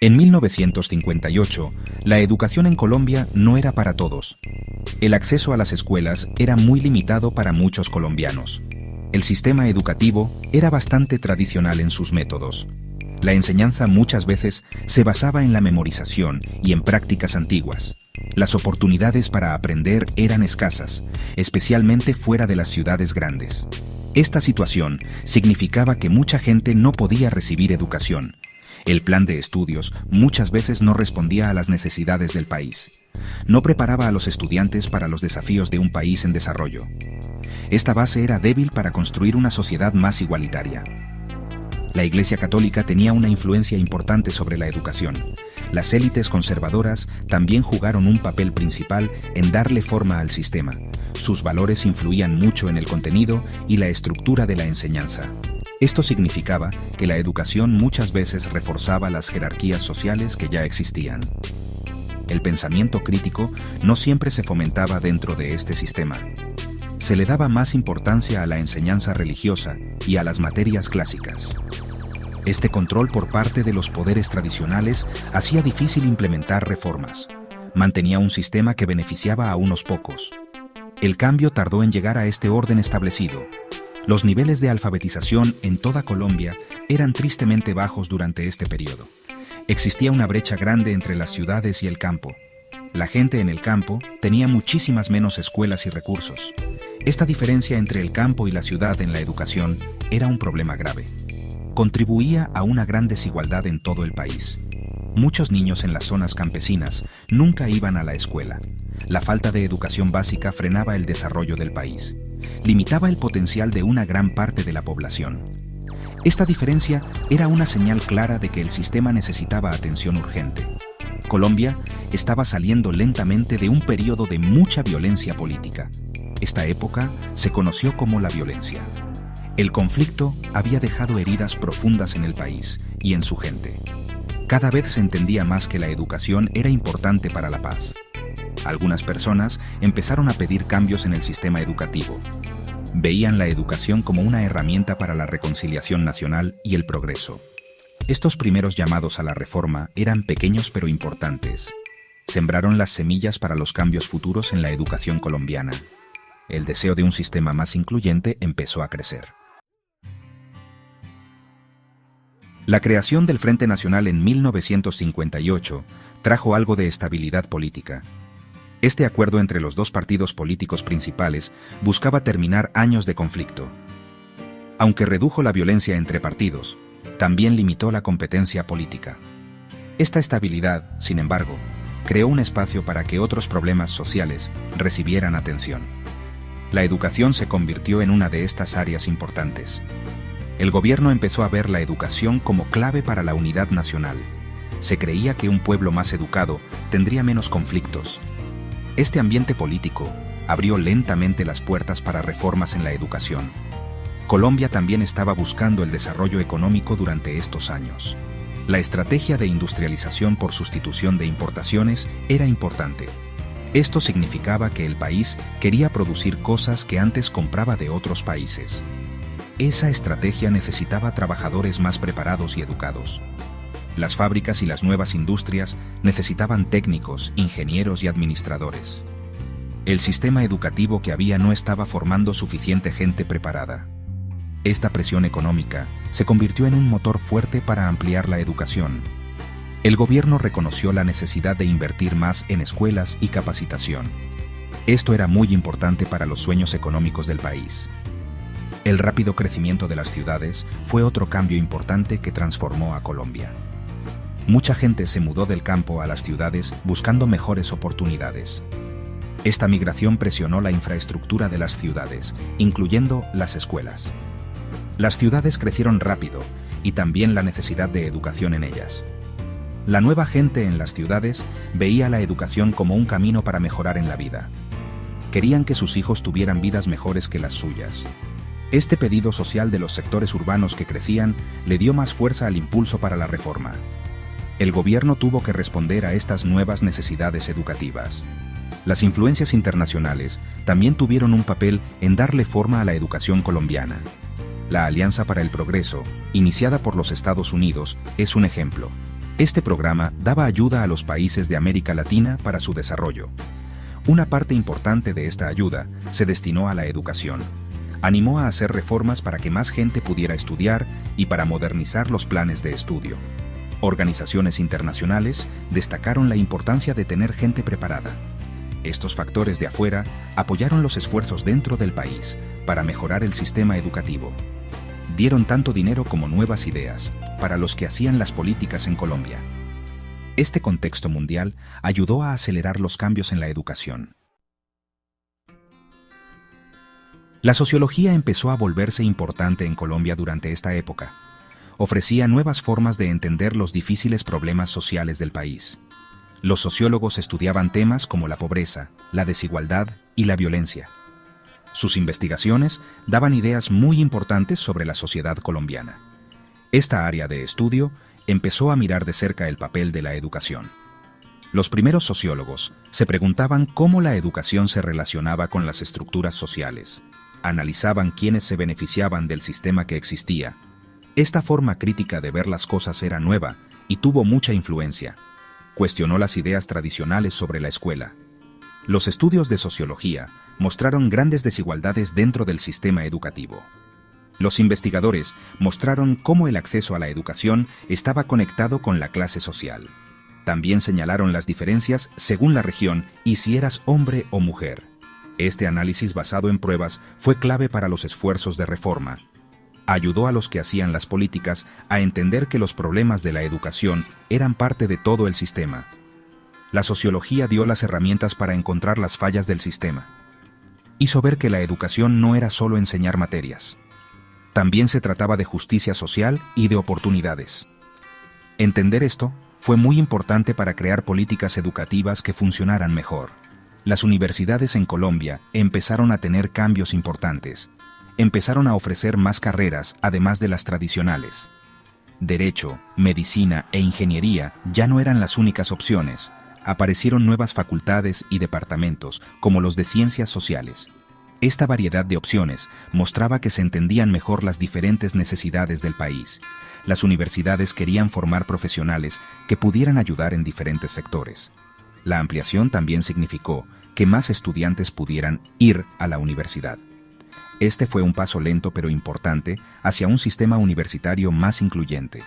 En 1958, la educación en Colombia no era para todos. El acceso a las escuelas era muy limitado para muchos colombianos. El sistema educativo era bastante tradicional en sus métodos. La enseñanza muchas veces se basaba en la memorización y en prácticas antiguas. Las oportunidades para aprender eran escasas, especialmente fuera de las ciudades grandes. Esta situación significaba que mucha gente no podía recibir educación. El plan de estudios muchas veces no respondía a las necesidades del país. No preparaba a los estudiantes para los desafíos de un país en desarrollo. Esta base era débil para construir una sociedad más igualitaria. La Iglesia Católica tenía una influencia importante sobre la educación. Las élites conservadoras también jugaron un papel principal en darle forma al sistema. Sus valores influían mucho en el contenido y la estructura de la enseñanza. Esto significaba que la educación muchas veces reforzaba las jerarquías sociales que ya existían. El pensamiento crítico no siempre se fomentaba dentro de este sistema. Se le daba más importancia a la enseñanza religiosa y a las materias clásicas. Este control por parte de los poderes tradicionales hacía difícil implementar reformas. Mantenía un sistema que beneficiaba a unos pocos. El cambio tardó en llegar a este orden establecido. Los niveles de alfabetización en toda Colombia eran tristemente bajos durante este periodo. Existía una brecha grande entre las ciudades y el campo. La gente en el campo tenía muchísimas menos escuelas y recursos. Esta diferencia entre el campo y la ciudad en la educación era un problema grave. Contribuía a una gran desigualdad en todo el país. Muchos niños en las zonas campesinas nunca iban a la escuela. La falta de educación básica frenaba el desarrollo del país. Limitaba el potencial de una gran parte de la población. Esta diferencia era una señal clara de que el sistema necesitaba atención urgente. Colombia estaba saliendo lentamente de un periodo de mucha violencia política. Esta época se conoció como la violencia. El conflicto había dejado heridas profundas en el país y en su gente. Cada vez se entendía más que la educación era importante para la paz. Algunas personas empezaron a pedir cambios en el sistema educativo. Veían la educación como una herramienta para la reconciliación nacional y el progreso. Estos primeros llamados a la reforma eran pequeños pero importantes. Sembraron las semillas para los cambios futuros en la educación colombiana. El deseo de un sistema más incluyente empezó a crecer. La creación del Frente Nacional en 1958 trajo algo de estabilidad política. Este acuerdo entre los dos partidos políticos principales buscaba terminar años de conflicto. Aunque redujo la violencia entre partidos, también limitó la competencia política. Esta estabilidad, sin embargo, creó un espacio para que otros problemas sociales recibieran atención. La educación se convirtió en una de estas áreas importantes. El gobierno empezó a ver la educación como clave para la unidad nacional. Se creía que un pueblo más educado tendría menos conflictos. Este ambiente político abrió lentamente las puertas para reformas en la educación. Colombia también estaba buscando el desarrollo económico durante estos años. La estrategia de industrialización por sustitución de importaciones era importante. Esto significaba que el país quería producir cosas que antes compraba de otros países. Esa estrategia necesitaba trabajadores más preparados y educados. Las fábricas y las nuevas industrias necesitaban técnicos, ingenieros y administradores. El sistema educativo que había no estaba formando suficiente gente preparada. Esta presión económica se convirtió en un motor fuerte para ampliar la educación. El gobierno reconoció la necesidad de invertir más en escuelas y capacitación. Esto era muy importante para los sueños económicos del país. El rápido crecimiento de las ciudades fue otro cambio importante que transformó a Colombia. Mucha gente se mudó del campo a las ciudades buscando mejores oportunidades. Esta migración presionó la infraestructura de las ciudades, incluyendo las escuelas. Las ciudades crecieron rápido y también la necesidad de educación en ellas. La nueva gente en las ciudades veía la educación como un camino para mejorar en la vida. Querían que sus hijos tuvieran vidas mejores que las suyas. Este pedido social de los sectores urbanos que crecían le dio más fuerza al impulso para la reforma. El gobierno tuvo que responder a estas nuevas necesidades educativas. Las influencias internacionales también tuvieron un papel en darle forma a la educación colombiana. La Alianza para el Progreso, iniciada por los Estados Unidos, es un ejemplo. Este programa daba ayuda a los países de América Latina para su desarrollo. Una parte importante de esta ayuda se destinó a la educación. Animó a hacer reformas para que más gente pudiera estudiar y para modernizar los planes de estudio. Organizaciones internacionales destacaron la importancia de tener gente preparada. Estos factores de afuera apoyaron los esfuerzos dentro del país para mejorar el sistema educativo. Dieron tanto dinero como nuevas ideas para los que hacían las políticas en Colombia. Este contexto mundial ayudó a acelerar los cambios en la educación. La sociología empezó a volverse importante en Colombia durante esta época. Ofrecía nuevas formas de entender los difíciles problemas sociales del país. Los sociólogos estudiaban temas como la pobreza, la desigualdad y la violencia. Sus investigaciones daban ideas muy importantes sobre la sociedad colombiana. Esta área de estudio empezó a mirar de cerca el papel de la educación. Los primeros sociólogos se preguntaban cómo la educación se relacionaba con las estructuras sociales. Analizaban quiénes se beneficiaban del sistema que existía. Esta forma crítica de ver las cosas era nueva y tuvo mucha influencia. Cuestionó las ideas tradicionales sobre la escuela. Los estudios de sociología mostraron grandes desigualdades dentro del sistema educativo. Los investigadores mostraron cómo el acceso a la educación estaba conectado con la clase social. También señalaron las diferencias según la región y si eras hombre o mujer. Este análisis basado en pruebas fue clave para los esfuerzos de reforma. Ayudó a los que hacían las políticas a entender que los problemas de la educación eran parte de todo el sistema. La sociología dio las herramientas para encontrar las fallas del sistema. Hizo ver que la educación no era solo enseñar materias. También se trataba de justicia social y de oportunidades. Entender esto fue muy importante para crear políticas educativas que funcionaran mejor. Las universidades en Colombia empezaron a tener cambios importantes. Empezaron a ofrecer más carreras, además de las tradicionales. Derecho, medicina e ingeniería ya no eran las únicas opciones. Aparecieron nuevas facultades y departamentos, como los de ciencias sociales. Esta variedad de opciones mostraba que se entendían mejor las diferentes necesidades del país. Las universidades querían formar profesionales que pudieran ayudar en diferentes sectores. La ampliación también significó que más estudiantes pudieran ir a la universidad. Este fue un paso lento pero importante hacia un sistema universitario más incluyente.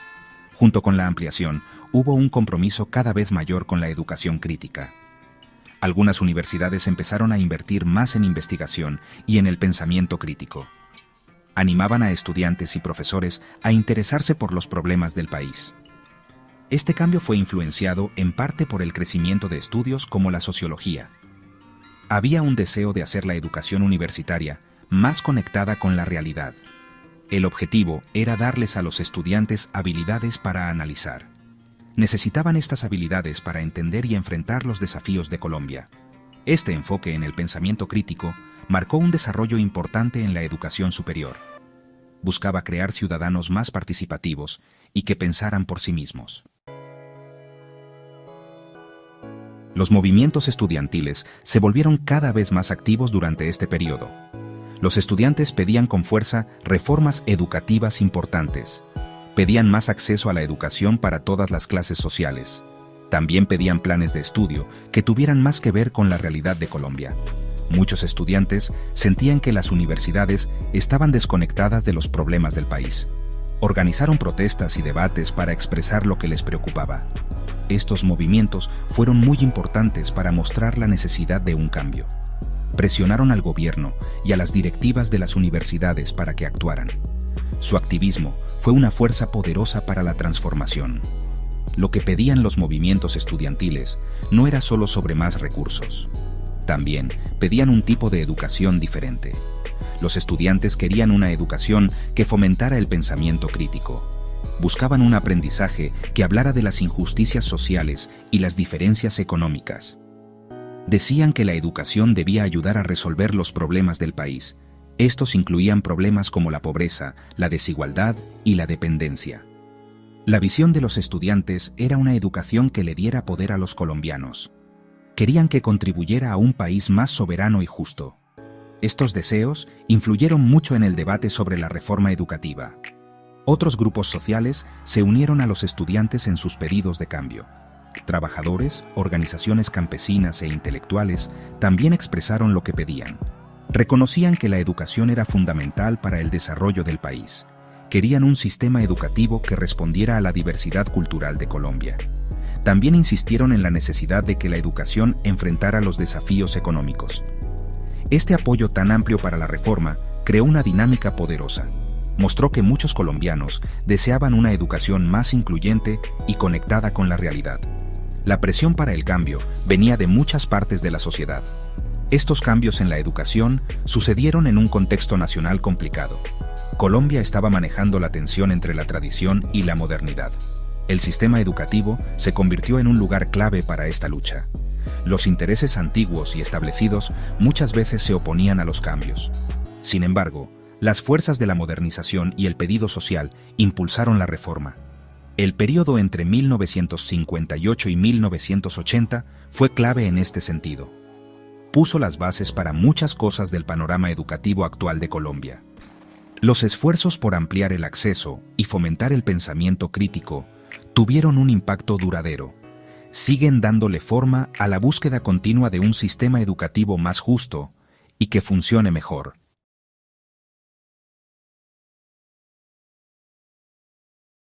Junto con la ampliación, hubo un compromiso cada vez mayor con la educación crítica. Algunas universidades empezaron a invertir más en investigación y en el pensamiento crítico. Animaban a estudiantes y profesores a interesarse por los problemas del país. Este cambio fue influenciado en parte por el crecimiento de estudios como la sociología. Había un deseo de hacer la educación universitaria más conectada con la realidad. El objetivo era darles a los estudiantes habilidades para analizar. Necesitaban estas habilidades para entender y enfrentar los desafíos de Colombia. Este enfoque en el pensamiento crítico marcó un desarrollo importante en la educación superior. Buscaba crear ciudadanos más participativos y que pensaran por sí mismos. Los movimientos estudiantiles se volvieron cada vez más activos durante este periodo. Los estudiantes pedían con fuerza reformas educativas importantes. Pedían más acceso a la educación para todas las clases sociales. También pedían planes de estudio que tuvieran más que ver con la realidad de Colombia. Muchos estudiantes sentían que las universidades estaban desconectadas de los problemas del país. Organizaron protestas y debates para expresar lo que les preocupaba. Estos movimientos fueron muy importantes para mostrar la necesidad de un cambio. Presionaron al gobierno y a las directivas de las universidades para que actuaran. Su activismo fue una fuerza poderosa para la transformación. Lo que pedían los movimientos estudiantiles no era solo sobre más recursos. También pedían un tipo de educación diferente. Los estudiantes querían una educación que fomentara el pensamiento crítico. Buscaban un aprendizaje que hablara de las injusticias sociales y las diferencias económicas. Decían que la educación debía ayudar a resolver los problemas del país. Estos incluían problemas como la pobreza, la desigualdad y la dependencia. La visión de los estudiantes era una educación que le diera poder a los colombianos. Querían que contribuyera a un país más soberano y justo. Estos deseos influyeron mucho en el debate sobre la reforma educativa. Otros grupos sociales se unieron a los estudiantes en sus pedidos de cambio. Trabajadores, organizaciones campesinas e intelectuales también expresaron lo que pedían. Reconocían que la educación era fundamental para el desarrollo del país. Querían un sistema educativo que respondiera a la diversidad cultural de Colombia. También insistieron en la necesidad de que la educación enfrentara los desafíos económicos. Este apoyo tan amplio para la reforma creó una dinámica poderosa. Mostró que muchos colombianos deseaban una educación más incluyente y conectada con la realidad. La presión para el cambio venía de muchas partes de la sociedad. Estos cambios en la educación sucedieron en un contexto nacional complicado. Colombia estaba manejando la tensión entre la tradición y la modernidad. El sistema educativo se convirtió en un lugar clave para esta lucha. Los intereses antiguos y establecidos muchas veces se oponían a los cambios. Sin embargo, las fuerzas de la modernización y el pedido social impulsaron la reforma. El período entre 1958 y 1980 fue clave en este sentido. Puso las bases para muchas cosas del panorama educativo actual de Colombia. Los esfuerzos por ampliar el acceso y fomentar el pensamiento crítico tuvieron un impacto duradero. Siguen dándole forma a la búsqueda continua de un sistema educativo más justo y que funcione mejor.